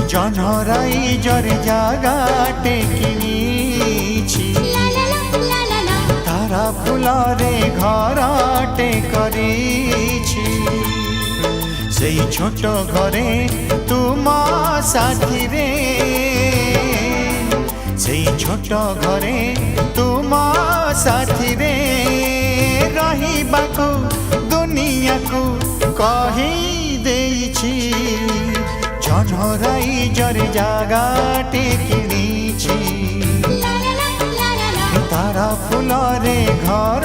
জনরাই জরে জাগাটে কিনিছি তারা ফুলরে ঘরটে করিছি সেই ছোট ঘরে তুমা সাথীরে সেই ছোট ঘরে তুমা সাথীরে রহিবাকু দুনিয়াকু কহি দেইছি জনরাই জরে জাগাটে কিনিছি তারা ফুলরে ঘর